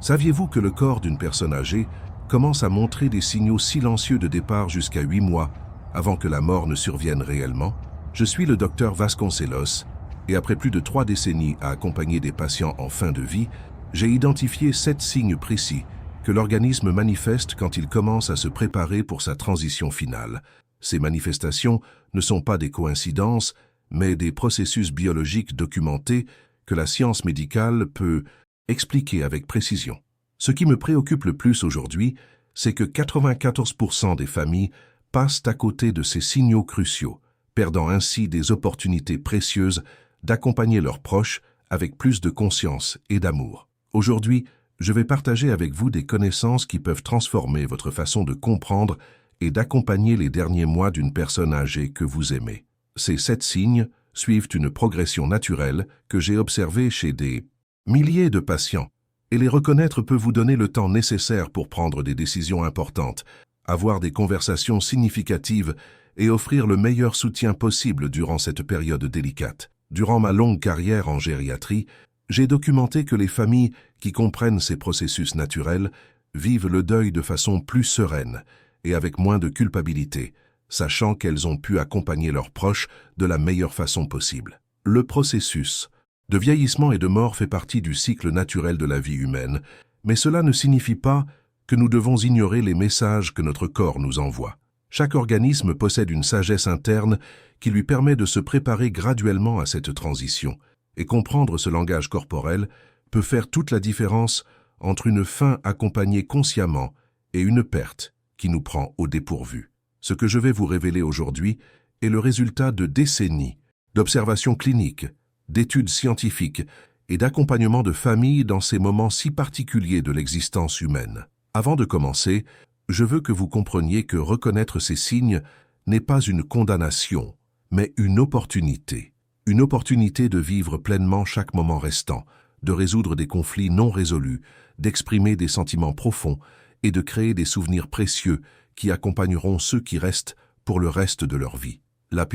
Saviez-vous que le corps d'une personne âgée commence à montrer des signaux silencieux de départ jusqu'à 8 mois avant que la mort ne survienne réellement? Je suis le docteur Vasconcelos et après plus de 3 décennies à accompagner des patients en fin de vie, j'ai identifié 7 signes précis que l'organisme manifeste quand il commence à se préparer pour sa transition finale. Ces manifestations ne sont pas des coïncidences, mais des processus biologiques documentés que la science médicale peut expliquer avec précision. Ce qui me préoccupe le plus aujourd'hui, c'est que 94% des familles passent à côté de ces signaux cruciaux, perdant ainsi des opportunités précieuses d'accompagner leurs proches avec plus de conscience et d'amour. Aujourd'hui, je vais partager avec vous des connaissances qui peuvent transformer votre façon de comprendre et d'accompagner les derniers mois d'une personne âgée que vous aimez. Ces 7 signes suivent une progression naturelle que j'ai observée chez des milliers de patients, et les reconnaître peut vous donner le temps nécessaire pour prendre des décisions importantes, avoir des conversations significatives et offrir le meilleur soutien possible durant cette période délicate. Durant ma longue carrière en gériatrie, j'ai documenté que les familles qui comprennent ces processus naturels vivent le deuil de façon plus sereine et avec moins de culpabilité, sachant qu'elles ont pu accompagner leurs proches de la meilleure façon possible. Le processus de vieillissement et de mort fait partie du cycle naturel de la vie humaine, mais cela ne signifie pas que nous devons ignorer les messages que notre corps nous envoie. Chaque organisme possède une sagesse interne qui lui permet de se préparer graduellement à cette transition, et comprendre ce langage corporel peut faire toute la différence entre une fin accompagnée consciemment et une perte qui nous prend au dépourvu. Ce que je vais vous révéler aujourd'hui est le résultat de décennies d'observations cliniques, d'études scientifiques et d'accompagnement de familles dans ces moments si particuliers de l'existence humaine. Avant de commencer, je veux que vous compreniez que reconnaître ces signes n'est pas une condamnation, mais une opportunité. Une opportunité de vivre pleinement chaque moment restant, de résoudre des conflits non résolus, d'exprimer des sentiments profonds et de créer des souvenirs précieux qui accompagneront ceux qui restent pour le reste de leur vie. La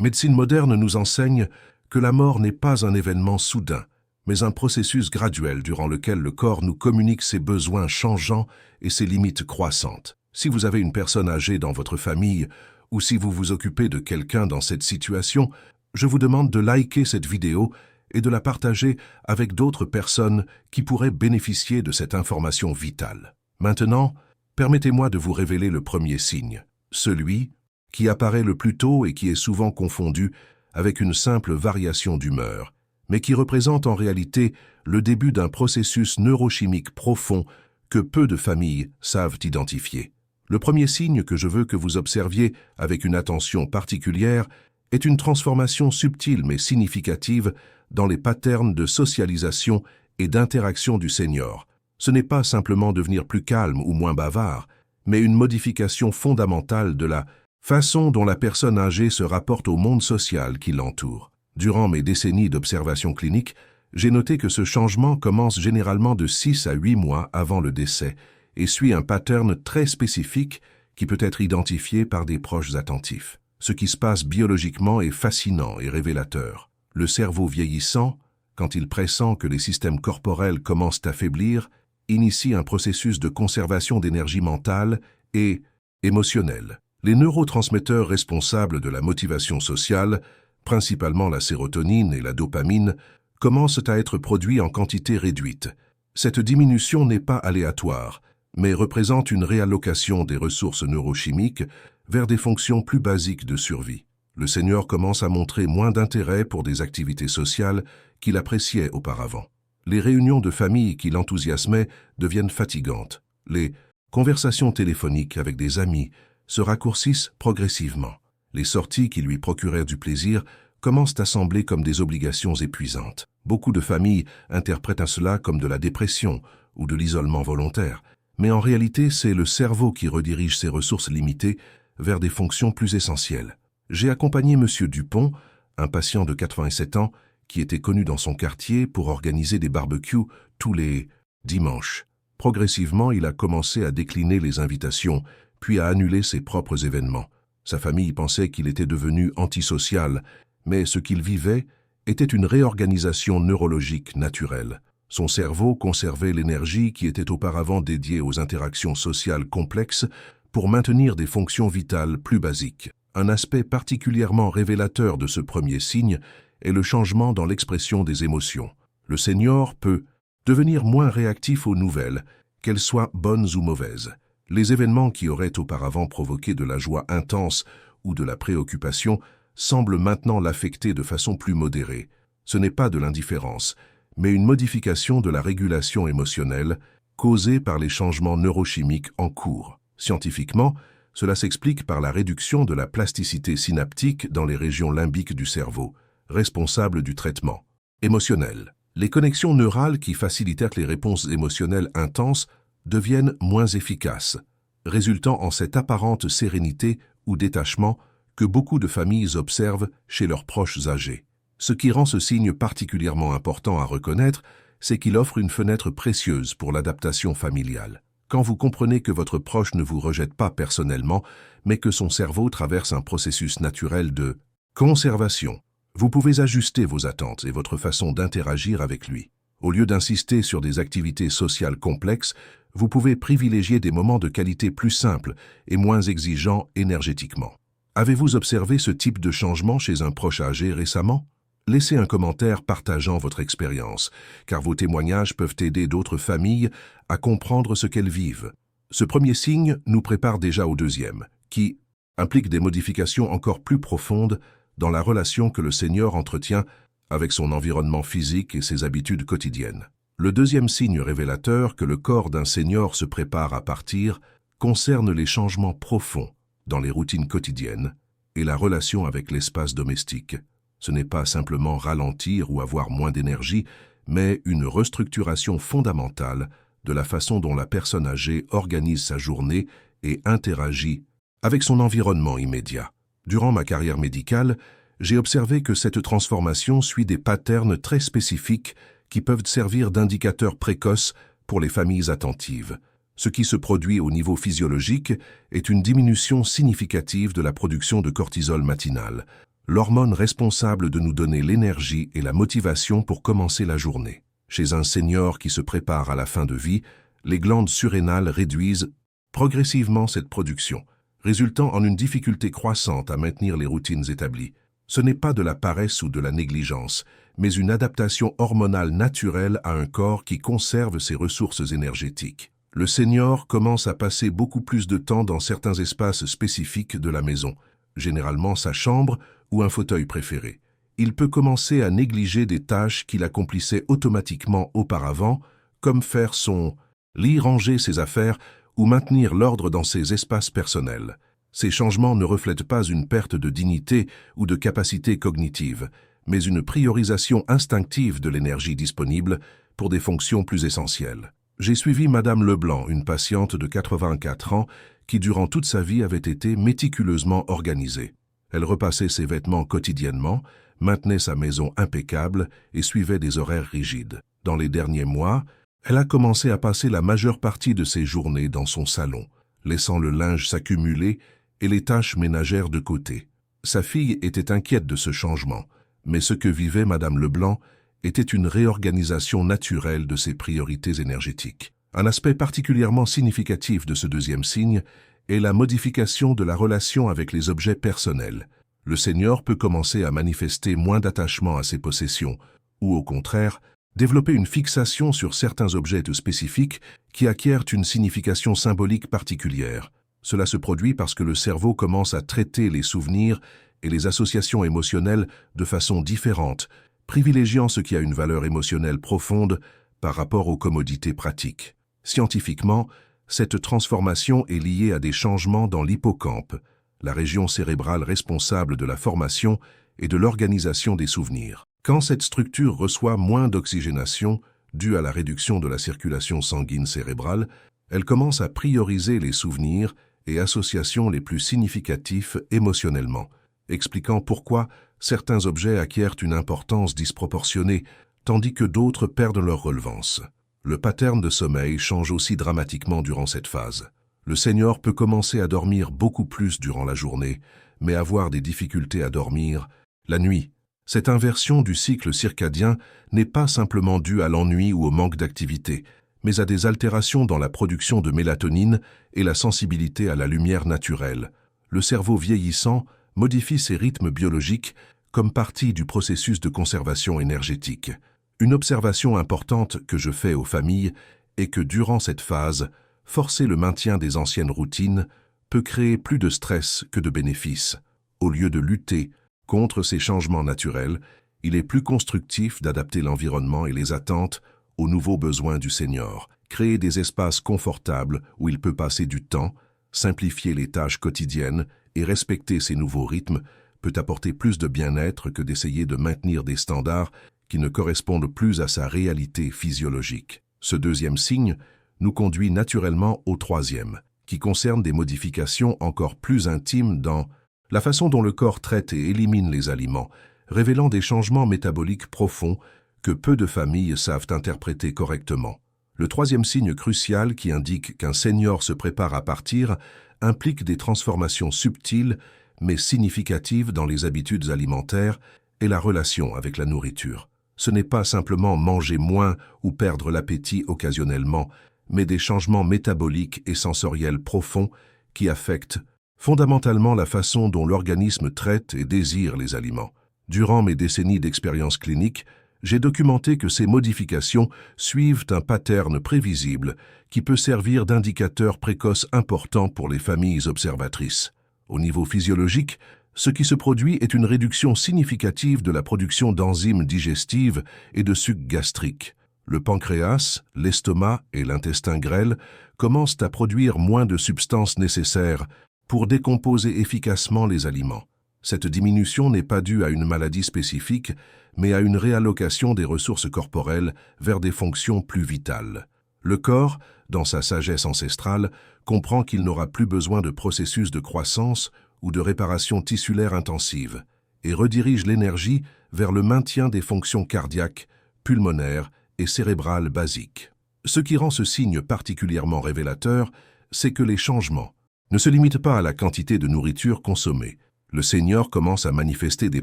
médecine moderne nous enseigne que la mort n'est pas un événement soudain, mais un processus graduel durant lequel le corps nous communique ses besoins changeants et ses limites croissantes. Si vous avez une personne âgée dans votre famille ou si vous vous occupez de quelqu'un dans cette situation, je vous demande de liker cette vidéo et de la partager avec d'autres personnes qui pourraient bénéficier de cette information vitale. Maintenant, permettez-moi de vous révéler le premier signe, celui qui apparaît le plus tôt et qui est souvent confondu avec une simple variation d'humeur, mais qui représente en réalité le début d'un processus neurochimique profond que peu de familles savent identifier. Le premier signe que je veux que vous observiez avec une attention particulière est une transformation subtile mais significative dans les patterns de socialisation et d'interaction du senior. Ce n'est pas simplement devenir plus calme ou moins bavard, mais une modification fondamentale de la façon dont la personne âgée se rapporte au monde social qui l'entoure. Durant mes décennies d'observation clinique, j'ai noté que ce changement commence généralement de 6 à 8 mois avant le décès et suit un pattern très spécifique qui peut être identifié par des proches attentifs. Ce qui se passe biologiquement est fascinant et révélateur. Le cerveau vieillissant, quand il pressent que les systèmes corporels commencent à faiblir, initie un processus de conservation d'énergie mentale et émotionnelle. Les neurotransmetteurs responsables de la motivation sociale, principalement la sérotonine et la dopamine, commencent à être produits en quantité réduite. Cette diminution n'est pas aléatoire, mais représente une réallocation des ressources neurochimiques vers des fonctions plus basiques de survie. Le senior commence à montrer moins d'intérêt pour des activités sociales qu'il appréciait auparavant. Les réunions de famille qui l'enthousiasmaient deviennent fatigantes. Les conversations téléphoniques avec des amis se raccourcissent progressivement. Les sorties qui lui procuraient du plaisir commencent à sembler comme des obligations épuisantes. Beaucoup de familles interprètent cela comme de la dépression ou de l'isolement volontaire, mais en réalité c'est le cerveau qui redirige ses ressources limitées vers des fonctions plus essentielles. J'ai accompagné M. Dupont, un patient de 87 ans, qui était connu dans son quartier pour organiser des barbecues tous les dimanches. Progressivement, il a commencé à décliner les invitations, puis à annuler ses propres événements. Sa famille pensait qu'il était devenu antisocial, mais ce qu'il vivait était une réorganisation neurologique naturelle. Son cerveau conservait l'énergie qui était auparavant dédiée aux interactions sociales complexes pour maintenir des fonctions vitales plus basiques. Un aspect particulièrement révélateur de ce premier signe est le changement dans l'expression des émotions. Le senior peut devenir moins réactif aux nouvelles, qu'elles soient bonnes ou mauvaises. Les événements qui auraient auparavant provoqué de la joie intense ou de la préoccupation semblent maintenant l'affecter de façon plus modérée. Ce n'est pas de l'indifférence, mais une modification de la régulation émotionnelle causée par les changements neurochimiques en cours. Scientifiquement, cela s'explique par la réduction de la plasticité synaptique dans les régions limbiques du cerveau, responsables du traitement émotionnel. Les connexions neurales qui facilitaient les réponses émotionnelles intenses deviennent moins efficaces, résultant en cette apparente sérénité ou détachement que beaucoup de familles observent chez leurs proches âgés. Ce qui rend ce signe particulièrement important à reconnaître, c'est qu'il offre une fenêtre précieuse pour l'adaptation familiale. Quand vous comprenez que votre proche ne vous rejette pas personnellement, mais que son cerveau traverse un processus naturel de conservation, vous pouvez ajuster vos attentes et votre façon d'interagir avec lui. Au lieu d'insister sur des activités sociales complexes, vous pouvez privilégier des moments de qualité plus simples et moins exigeants énergétiquement. Avez-vous observé ce type de changement chez un proche âgé récemment? Laissez un commentaire partageant votre expérience, car vos témoignages peuvent aider d'autres familles à comprendre ce qu'elles vivent. Ce premier signe nous prépare déjà au deuxième, qui implique des modifications encore plus profondes dans la relation que le senior entretient avec son environnement physique et ses habitudes quotidiennes. Le deuxième signe révélateur que le corps d'un senior se prépare à partir concerne les changements profonds dans les routines quotidiennes et la relation avec l'espace domestique. Ce n'est pas simplement ralentir ou avoir moins d'énergie, mais une restructuration fondamentale de la façon dont la personne âgée organise sa journée et interagit avec son environnement immédiat. Durant ma carrière médicale, j'ai observé que cette transformation suit des patterns très spécifiques qui peuvent servir d'indicateurs précoces pour les familles attentives. Ce qui se produit au niveau physiologique est une diminution significative de la production de cortisol matinal, l'hormone responsable de nous donner l'énergie et la motivation pour commencer la journée. Chez un senior qui se prépare à la fin de vie, les glandes surrénales réduisent progressivement cette production, résultant en une difficulté croissante à maintenir les routines établies. Ce n'est pas de la paresse ou de la négligence, mais une adaptation hormonale naturelle à un corps qui conserve ses ressources énergétiques. Le senior commence à passer beaucoup plus de temps dans certains espaces spécifiques de la maison, généralement sa chambre ou un fauteuil préféré. Il peut commencer à négliger des tâches qu'il accomplissait automatiquement auparavant, comme faire son lit, ranger ses affaires ou maintenir l'ordre dans ses espaces personnels. Ces changements ne reflètent pas une perte de dignité ou de capacité cognitive, mais une priorisation instinctive de l'énergie disponible pour des fonctions plus essentielles. J'ai suivi Madame Leblanc, une patiente de 84 ans, qui durant toute sa vie avait été méticuleusement organisée. Elle repassait ses vêtements quotidiennement, maintenait sa maison impeccable et suivait des horaires rigides. Dans les derniers mois, elle a commencé à passer la majeure partie de ses journées dans son salon, laissant le linge s'accumuler et les tâches ménagères de côté. Sa fille était inquiète de ce changement, mais ce que vivait Madame Leblanc était une réorganisation naturelle de ses priorités énergétiques. Un aspect particulièrement significatif de ce deuxième signe est la modification de la relation avec les objets personnels. Le senior peut commencer à manifester moins d'attachement à ses possessions, ou au contraire, développer une fixation sur certains objets spécifiques qui acquièrent une signification symbolique particulière. Cela se produit parce que le cerveau commence à traiter les souvenirs et les associations émotionnelles de façon différente, privilégiant ce qui a une valeur émotionnelle profonde par rapport aux commodités pratiques. Scientifiquement, cette transformation est liée à des changements dans l'hippocampe, la région cérébrale responsable de la formation et de l'organisation des souvenirs. Quand cette structure reçoit moins d'oxygénation due à la réduction de la circulation sanguine cérébrale, elle commence à prioriser les souvenirs et associations les plus significatifs émotionnellement, expliquant pourquoi certains objets acquièrent une importance disproportionnée, tandis que d'autres perdent leur relevance. Le pattern de sommeil change aussi dramatiquement durant cette phase. Le senior peut commencer à dormir beaucoup plus durant la journée, mais avoir des difficultés à dormir la nuit, Cette inversion du cycle circadien n'est pas simplement due à l'ennui ou au manque d'activité, mais à des altérations dans la production de mélatonine et la sensibilité à la lumière naturelle. Le cerveau vieillissant modifie ses rythmes biologiques comme partie du processus de conservation énergétique. Une observation importante que je fais aux familles est que durant cette phase, forcer le maintien des anciennes routines peut créer plus de stress que de bénéfices. Au lieu de lutter contre ces changements naturels, il est plus constructif d'adapter l'environnement et les attentes aux nouveaux besoins du senior, créer des espaces confortables où il peut passer du temps, simplifier les tâches quotidiennes et respecter ces nouveaux rythmes peut apporter plus de bien-être que d'essayer de maintenir des standards qui ne correspondent plus à sa réalité physiologique. Ce deuxième signe nous conduit naturellement au troisième, qui concerne des modifications encore plus intimes dans la façon dont le corps traite et élimine les aliments, révélant des changements métaboliques profonds que peu de familles savent interpréter correctement. Le troisième signe crucial qui indique qu'un senior se prépare à partir implique des transformations subtiles mais significatives dans les habitudes alimentaires et la relation avec la nourriture. Ce n'est pas simplement manger moins ou perdre l'appétit occasionnellement, mais des changements métaboliques et sensoriels profonds qui affectent fondamentalement la façon dont l'organisme traite et désire les aliments. Durant mes décennies d'expérience clinique, j'ai documenté que ces modifications suivent un pattern prévisible qui peut servir d'indicateur précoce important pour les familles observatrices. Au niveau physiologique, ce qui se produit est une réduction significative de la production d'enzymes digestives et de sucs gastriques. Le pancréas, l'estomac et l'intestin grêle commencent à produire moins de substances nécessaires pour décomposer efficacement les aliments. Cette diminution n'est pas due à une maladie spécifique, mais à une réallocation des ressources corporelles vers des fonctions plus vitales. Le corps, dans sa sagesse ancestrale, comprend qu'il n'aura plus besoin de processus de croissance ou de réparation tissulaire intensive, et redirige l'énergie vers le maintien des fonctions cardiaques, pulmonaires et cérébrales basiques. Ce qui rend ce signe particulièrement révélateur, c'est que les changements ne se limitent pas à la quantité de nourriture consommée. Le senior commence à manifester des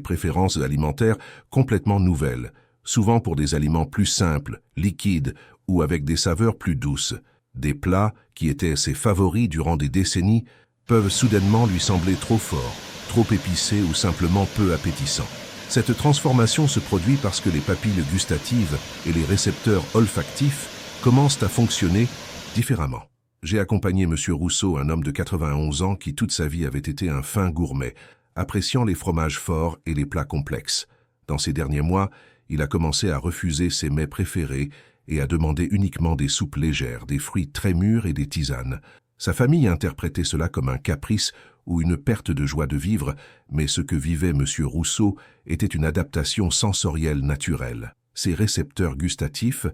préférences alimentaires complètement nouvelles, souvent pour des aliments plus simples, liquides ou avec des saveurs plus douces. Des plats qui étaient ses favoris durant des décennies peuvent soudainement lui sembler trop forts, trop épicés ou simplement peu appétissants. Cette transformation se produit parce que les papilles gustatives et les récepteurs olfactifs commencent à fonctionner différemment. J'ai accompagné M. Rousseau, un homme de 91 ans qui toute sa vie avait été un fin gourmet, appréciant les fromages forts et les plats complexes. Dans ces derniers mois, il a commencé à refuser ses mets préférés et à demander uniquement des soupes légères, des fruits très mûrs et des tisanes. Sa famille interprétait cela comme un caprice ou une perte de joie de vivre, mais ce que vivait M. Rousseau était une adaptation sensorielle naturelle. Ses récepteurs gustatifs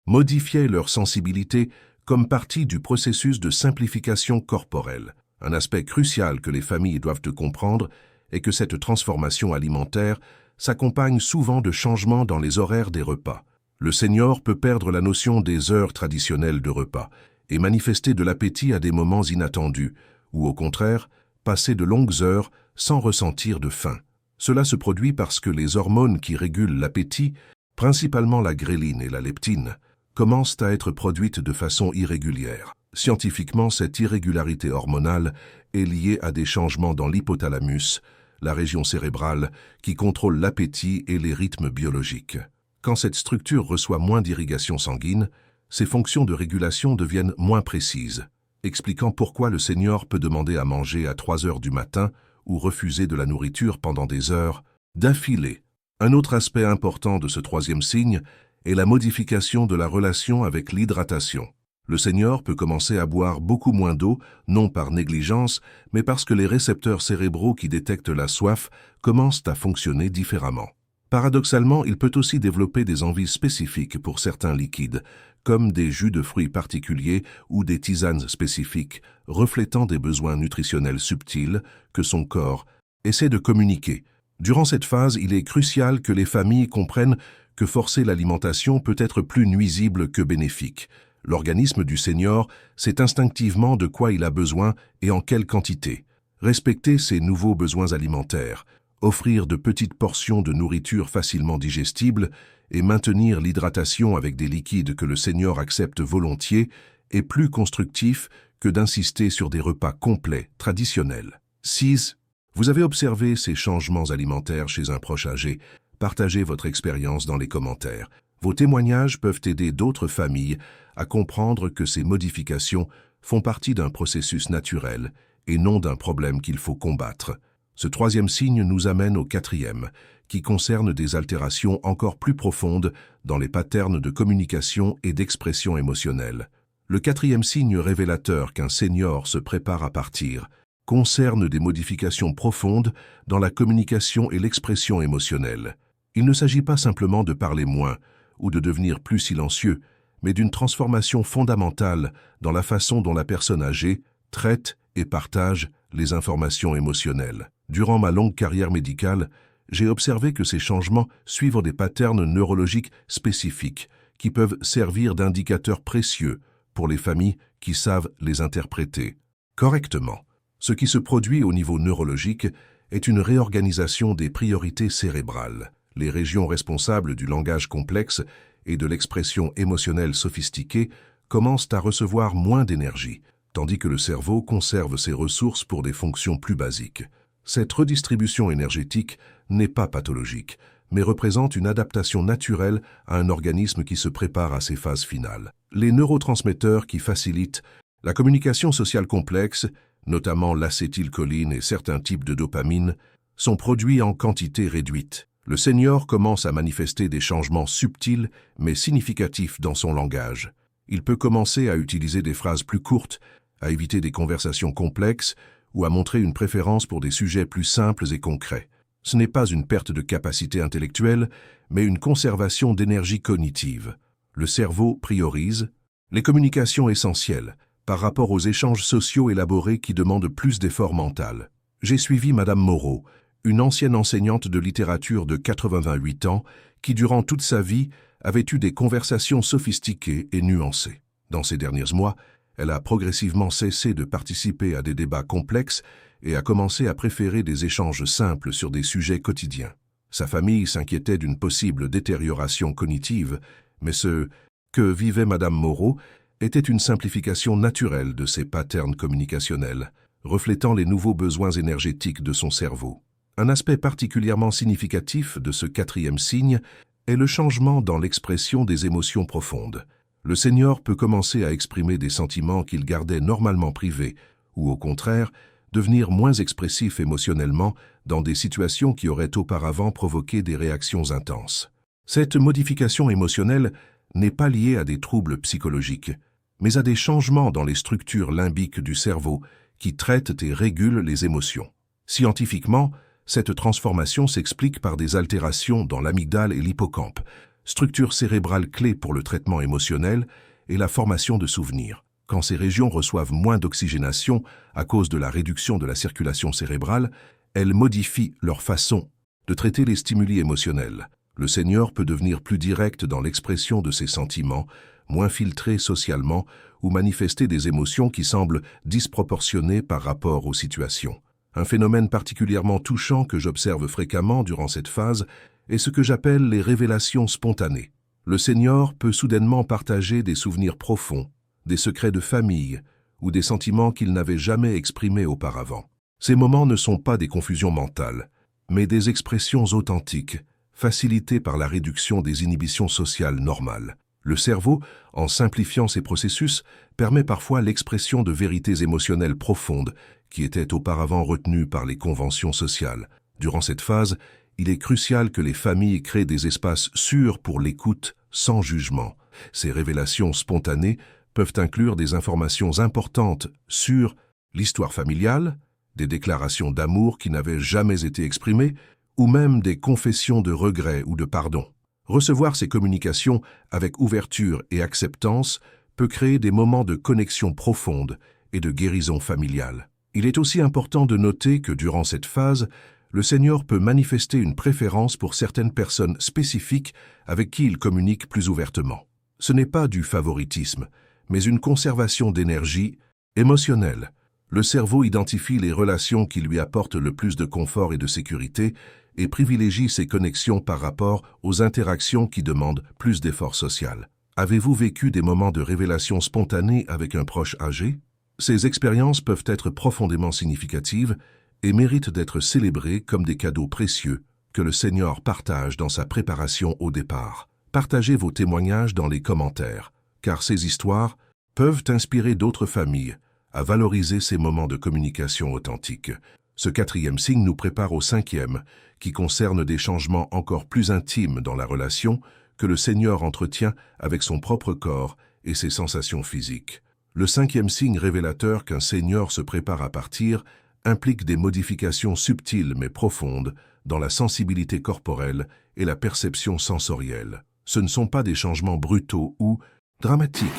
modifiaient leur sensibilité comme partie du processus de simplification corporelle. Un aspect crucial que les familles doivent comprendre est que cette transformation alimentaire s'accompagne souvent de changements dans les horaires des repas. Le senior peut perdre la notion des heures traditionnelles de repas et manifester de l'appétit à des moments inattendus, ou au contraire, passer de longues heures sans ressentir de faim. Cela se produit parce que les hormones qui régulent l'appétit, principalement la gréline et la leptine, commencent à être produites de façon irrégulière. Scientifiquement, cette irrégularité hormonale est liée à des changements dans l'hypothalamus, la région cérébrale qui contrôle l'appétit et les rythmes biologiques. Quand cette structure reçoit moins d'irrigation sanguine, ses fonctions de régulation deviennent moins précises, expliquant pourquoi le senior peut demander à manger à 3 heures du matin ou refuser de la nourriture pendant des heures d'affilée. Un autre aspect important de ce troisième signe est la modification de la relation avec l'hydratation. Le senior peut commencer à boire beaucoup moins d'eau, non par négligence, mais parce que les récepteurs cérébraux qui détectent la soif commencent à fonctionner différemment. Paradoxalement, il peut aussi développer des envies spécifiques pour certains liquides, comme des jus de fruits particuliers ou des tisanes spécifiques, reflétant des besoins nutritionnels subtils que son corps essaie de communiquer. Durant cette phase, il est crucial que les familles comprennent que forcer l'alimentation peut être plus nuisible que bénéfique. L'organisme du senior sait instinctivement de quoi il a besoin et en quelle quantité. Respecter ses nouveaux besoins alimentaires, offrir de petites portions de nourriture facilement digestibles et maintenir l'hydratation avec des liquides que le Seigneur accepte volontiers est plus constructif que d'insister sur des repas complets, traditionnels. 6. Vous avez observé ces changements alimentaires chez un proche âgé. Partagez votre expérience dans les commentaires. Vos témoignages peuvent aider d'autres familles à comprendre que ces modifications font partie d'un processus naturel et non d'un problème qu'il faut combattre. Ce troisième signe nous amène au quatrième, qui concerne des altérations encore plus profondes dans les patterns de communication et d'expression émotionnelle. Le quatrième signe révélateur qu'un senior se prépare à partir concerne des modifications profondes dans la communication et l'expression émotionnelle. Il ne s'agit pas simplement de parler moins ou de devenir plus silencieux, mais d'une transformation fondamentale dans la façon dont la personne âgée traite et partage les informations émotionnelles. Durant ma longue carrière médicale, j'ai observé que ces changements suivent des patterns neurologiques spécifiques qui peuvent servir d'indicateurs précieux pour les familles qui savent les interpréter correctement. Ce qui se produit au niveau neurologique est une réorganisation des priorités cérébrales. Les régions responsables du langage complexe et de l'expression émotionnelle sophistiquée commencent à recevoir moins d'énergie, tandis que le cerveau conserve ses ressources pour des fonctions plus basiques. Cette redistribution énergétique n'est pas pathologique, mais représente une adaptation naturelle à un organisme qui se prépare à ses phases finales. Les neurotransmetteurs qui facilitent la communication sociale complexe, notamment l'acétylcholine et certains types de dopamine, sont produits en quantité réduite. Le senior commence à manifester des changements subtils mais significatifs dans son langage. Il peut commencer à utiliser des phrases plus courtes, à éviter des conversations complexes ou à montrer une préférence pour des sujets plus simples et concrets. Ce n'est pas une perte de capacité intellectuelle, mais une conservation d'énergie cognitive. Le cerveau priorise les communications essentielles par rapport aux échanges sociaux élaborés qui demandent plus d'efforts mental. J'ai suivi Madame Moreau, une ancienne enseignante de littérature de 88 ans qui, durant toute sa vie, avait eu des conversations sophistiquées et nuancées. Dans ces derniers mois, elle a progressivement cessé de participer à des débats complexes et a commencé à préférer des échanges simples sur des sujets quotidiens. Sa famille s'inquiétait d'une possible détérioration cognitive, mais ce que vivait Madame Moreau était une simplification naturelle de ses patterns communicationnels, reflétant les nouveaux besoins énergétiques de son cerveau. Un aspect particulièrement significatif de ce quatrième signe est le changement dans l'expression des émotions profondes. Le senior peut commencer à exprimer des sentiments qu'il gardait normalement privés, ou au contraire, devenir moins expressif émotionnellement dans des situations qui auraient auparavant provoqué des réactions intenses. Cette modification émotionnelle n'est pas liée à des troubles psychologiques, mais à des changements dans les structures limbiques du cerveau qui traitent et régulent les émotions. Scientifiquement, cette transformation s'explique par des altérations dans l'amygdale et l'hippocampe, structures cérébrales clés pour le traitement émotionnel et la formation de souvenirs. Quand ces régions reçoivent moins d'oxygénation à cause de la réduction de la circulation cérébrale, elles modifient leur façon de traiter les stimuli émotionnels. Le senior peut devenir plus direct dans l'expression de ses sentiments, moins filtré socialement ou manifester des émotions qui semblent disproportionnées par rapport aux situations. Un phénomène particulièrement touchant que j'observe fréquemment durant cette phase est ce que j'appelle les révélations spontanées. Le senior peut soudainement partager des souvenirs profonds, des secrets de famille ou des sentiments qu'il n'avait jamais exprimés auparavant. Ces moments ne sont pas des confusions mentales, mais des expressions authentiques, facilitées par la réduction des inhibitions sociales normales. Le cerveau, en simplifiant ces processus, permet parfois l'expression de vérités émotionnelles profondes qui étaient auparavant retenues par les conventions sociales. Durant cette phase, il est crucial que les familles créent des espaces sûrs pour l'écoute sans jugement. Ces révélations spontanées peuvent inclure des informations importantes sur l'histoire familiale, des déclarations d'amour qui n'avaient jamais été exprimées, ou même des confessions de regret ou de pardon. Recevoir ces communications avec ouverture et acceptance peut créer des moments de connexion profonde et de guérison familiale. Il est aussi important de noter que durant cette phase, le senior peut manifester une préférence pour certaines personnes spécifiques avec qui il communique plus ouvertement. Ce n'est pas du favoritisme, mais une conservation d'énergie émotionnelle. Le cerveau identifie les relations qui lui apportent le plus de confort et de sécurité et privilégie ses connexions par rapport aux interactions qui demandent plus d'efforts social. Avez-vous vécu des moments de révélation spontanée avec un proche âgé? Ces expériences peuvent être profondément significatives et méritent d'être célébrées comme des cadeaux précieux que le Seigneur partage dans sa préparation au départ. Partagez vos témoignages dans les commentaires, car ces histoires peuvent inspirer d'autres familles à valoriser ces moments de communication authentique. Ce 4e signe nous prépare au 5e, qui concerne des changements encore plus intimes dans la relation que le Seigneur entretient avec son propre corps et ses sensations physiques. Le 5e signe révélateur qu'un Seigneur se prépare à partir implique des modifications subtiles mais profondes dans la sensibilité corporelle et la perception sensorielle. Ce ne sont pas des changements brutaux ou dramatiques,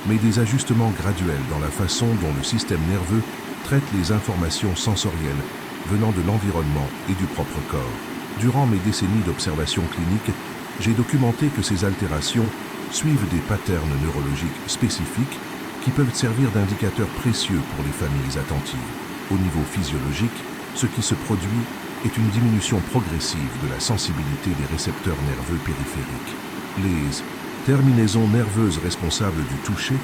mais des ajustements graduels dans la façon dont le système nerveux traite les informations sensorielles venant de l'environnement et du propre corps. Durant mes décennies d'observation clinique, j'ai documenté que ces altérations suivent des patterns neurologiques spécifiques qui peuvent servir d'indicateurs précieux pour les familles attentives. Au niveau physiologique, ce qui se produit est une diminution progressive de la sensibilité des récepteurs nerveux périphériques. Les terminaisons nerveuses responsables du toucher,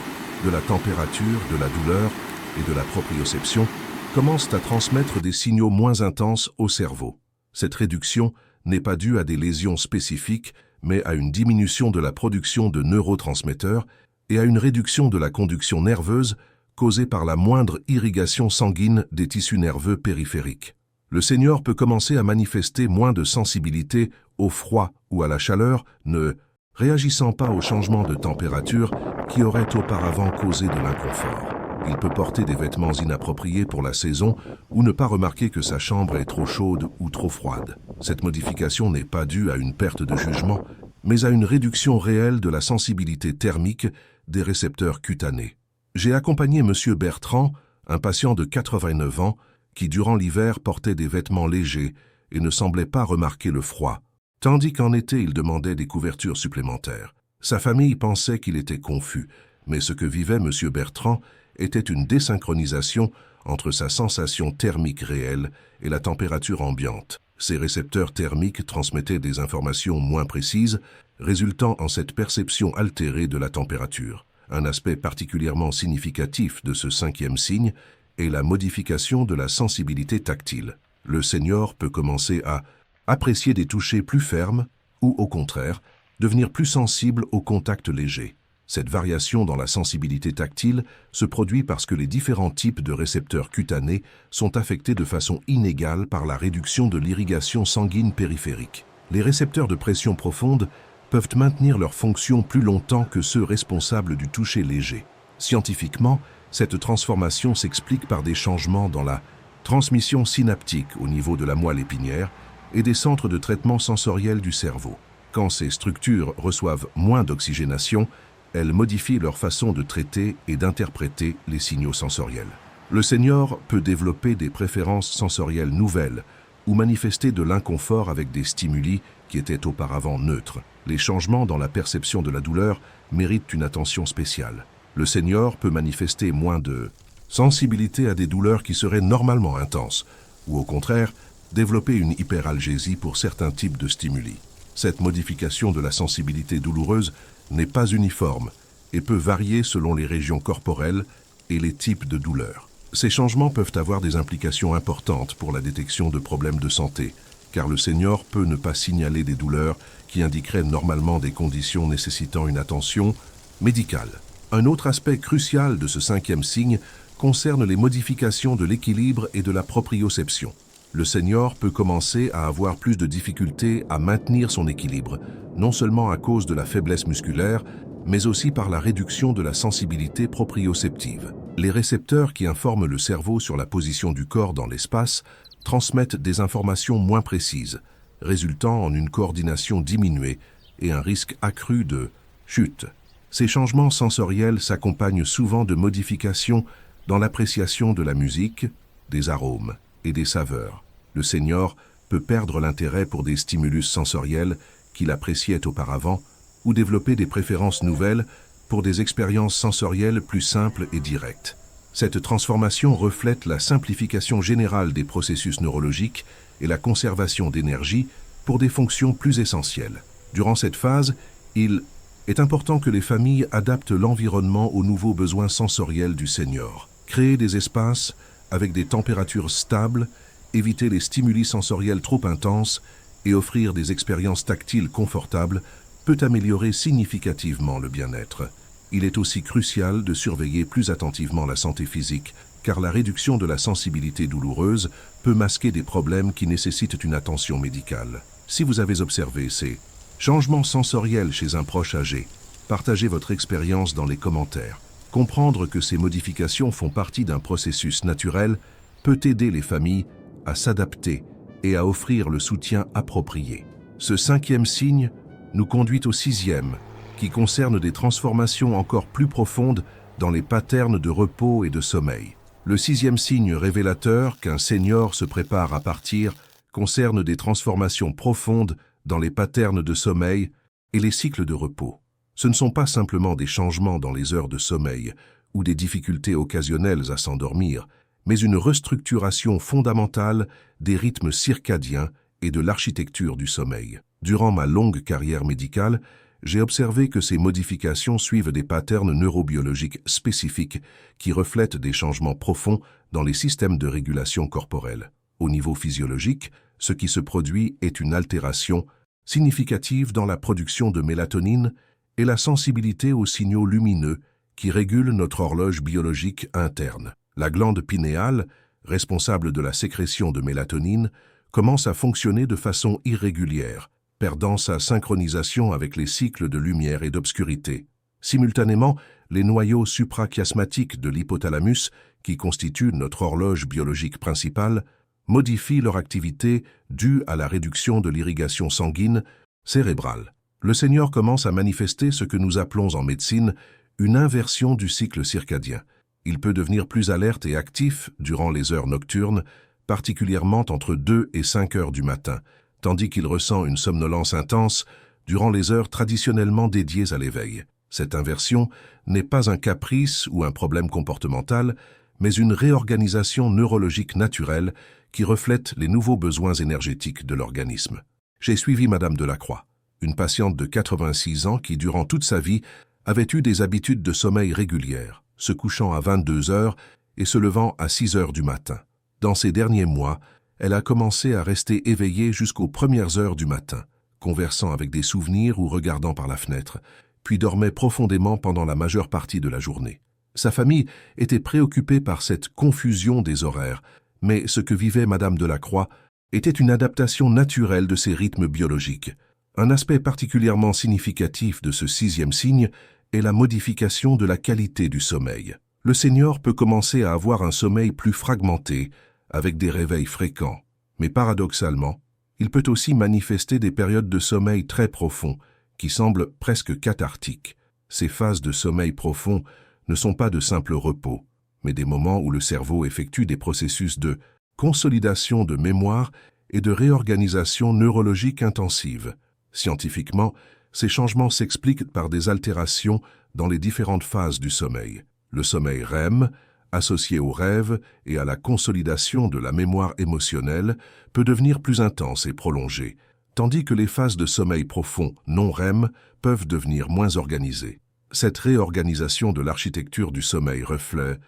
de la température, de la douleur et de la proprioception commencent à transmettre des signaux moins intenses au cerveau. Cette réduction n'est pas due à des lésions spécifiques, mais à une diminution de la production de neurotransmetteurs et à une réduction de la conduction nerveuse causée par la moindre irrigation sanguine des tissus nerveux périphériques. Le Seigneur peut commencer à manifester moins de sensibilité au froid ou à la chaleur, ne réagissant pas aux changements de température qui auraient auparavant causé de l'inconfort. Il peut porter des vêtements inappropriés pour la saison ou ne pas remarquer que sa chambre est trop chaude ou trop froide. Cette modification n'est pas due à une perte de jugement, mais à une réduction réelle de la sensibilité thermique des récepteurs cutanés. J'ai accompagné M. Bertrand, un patient de 89 ans, qui durant l'hiver portait des vêtements légers et ne semblait pas remarquer le froid, tandis qu'en été il demandait des couvertures supplémentaires. Sa famille pensait qu'il était confus, mais ce que vivait M. Bertrand était une désynchronisation entre sa sensation thermique réelle et la température ambiante. Ces récepteurs thermiques transmettaient des informations moins précises, résultant en cette perception altérée de la température. Un aspect particulièrement significatif de ce 5e signe est la modification de la sensibilité tactile. Le Seigneur peut commencer à apprécier des touchers plus fermes ou, au contraire, devenir plus sensible au contact léger. Cette variation dans la sensibilité tactile se produit parce que les différents types de récepteurs cutanés sont affectés de façon inégale par la réduction de l'irrigation sanguine périphérique. Les récepteurs de pression profonde peuvent maintenir leur fonction plus longtemps que ceux responsables du toucher léger. Scientifiquement, cette transformation s'explique par des changements dans la transmission synaptique au niveau de la moelle épinière et des centres de traitement sensoriel du cerveau. Quand ces structures reçoivent moins d'oxygénation, elles modifient leur façon de traiter et d'interpréter les signaux sensoriels. Le Seigneur peut développer des préférences sensorielles nouvelles ou manifester de l'inconfort avec des stimuli qui étaient auparavant neutres. Les changements dans la perception de la douleur méritent une attention spéciale. Le Seigneur peut manifester moins de sensibilité à des douleurs qui seraient normalement intenses, ou au contraire, développer une hyperalgésie pour certains types de stimuli. Cette modification de la sensibilité douloureuse n'est pas uniforme et peut varier selon les régions corporelles et les types de douleurs. Ces changements peuvent avoir des implications importantes pour la détection de problèmes de santé, car le Seigneur peut ne pas signaler des douleurs qui indiqueraient normalement des conditions nécessitant une attention médicale. Un autre aspect crucial de ce 5e signe concerne les modifications de l'équilibre et de la proprioception. Le Seigneur peut commencer à avoir plus de difficultés à maintenir son équilibre, non seulement à cause de la faiblesse musculaire, mais aussi par la réduction de la sensibilité proprioceptive. Les récepteurs qui informent le cerveau sur la position du corps dans l'espace transmettent des informations moins précises, résultant en une coordination diminuée et un risque accru de chute. Ces changements sensoriels s'accompagnent souvent de modifications dans l'appréciation de la musique, des arômes et des saveurs. Le Seigneur peut perdre l'intérêt pour des stimulus sensoriels qu'il appréciait auparavant ou développer des préférences nouvelles pour des expériences sensorielles plus simples et directes. Cette transformation reflète la simplification générale des processus neurologiques et la conservation d'énergie pour des fonctions plus essentielles. Durant cette phase, il est important que les familles adaptent l'environnement aux nouveaux besoins sensoriels du senior. Créer des espaces avec des températures stables, éviter les stimuli sensoriels trop intenses et offrir des expériences tactiles confortables peut améliorer significativement le bien-être. Il est aussi crucial de surveiller plus attentivement la santé physique, car la réduction de la sensibilité douloureuse peut masquer des problèmes qui nécessitent une attention médicale. Si vous avez observé ces changements sensoriels chez un proche âgé, partagez votre expérience dans les commentaires. Comprendre que ces modifications font partie d'un processus naturel peut aider les familles à s'adapter et à offrir le soutien approprié. Ce 5e signe nous conduit au 6e, qui concerne des transformations encore plus profondes dans les patterns de repos et de sommeil. Le 6e signe révélateur qu'un senior se prépare à partir concerne des transformations profondes dans les patterns de sommeil et les cycles de repos. Ce ne sont pas simplement des changements dans les heures de sommeil ou des difficultés occasionnelles à s'endormir, mais une restructuration fondamentale des rythmes circadiens et de l'architecture du sommeil. Durant ma longue carrière médicale, j'ai observé que ces modifications suivent des patterns neurobiologiques spécifiques qui reflètent des changements profonds dans les systèmes de régulation corporelle. Au niveau physiologique, ce qui se produit est une altération significative dans la production de mélatonine et la sensibilité aux signaux lumineux qui régulent notre horloge biologique interne. La glande pinéale, responsable de la sécrétion de mélatonine, commence à fonctionner de façon irrégulière, perdant sa synchronisation avec les cycles de lumière et d'obscurité. Simultanément, les noyaux suprachiasmatiques de l'hypothalamus, qui constituent notre horloge biologique principale, modifient leur activité due à la réduction de l'irrigation sanguine cérébrale. Le senior commence à manifester ce que nous appelons en médecine une inversion du cycle circadien. Il peut devenir plus alerte et actif durant les heures nocturnes, particulièrement entre 2 et 5 heures du matin, tandis qu'il ressent une somnolence intense durant les heures traditionnellement dédiées à l'éveil. Cette inversion n'est pas un caprice ou un problème comportemental, mais une réorganisation neurologique naturelle qui reflète les nouveaux besoins énergétiques de l'organisme. J'ai suivi Madame Delacroix, une patiente de 86 ans qui, durant toute sa vie, avait eu des habitudes de sommeil régulières, se couchant à 22 heures et se levant à 6 heures du matin. Dans ces derniers mois, elle a commencé à rester éveillée jusqu'aux premières heures du matin, conversant avec des souvenirs ou regardant par la fenêtre, puis dormait profondément pendant la majeure partie de la journée. Sa famille était préoccupée par cette confusion des horaires, mais ce que vivait Madame Delacroix était une adaptation naturelle de ses rythmes biologiques. Un aspect particulièrement significatif de ce 6e signe est la modification de la qualité du sommeil. Le senior peut commencer à avoir un sommeil plus fragmenté, avec des réveils fréquents. Mais paradoxalement, il peut aussi manifester des périodes de sommeil très profonds, qui semblent presque cathartiques. Ces phases de sommeil profond ne sont pas de simples repos, mais des moments où le cerveau effectue des processus de consolidation de mémoire et de réorganisation neurologique intensive. Scientifiquement, ces changements s'expliquent par des altérations dans les différentes phases du sommeil. Le sommeil REM, associé au rêve et à la consolidation de la mémoire émotionnelle, peut devenir plus intense et prolongé, tandis que les phases de sommeil profond non REM peuvent devenir moins organisées. Cette réorganisation de l'architecture du sommeil reflète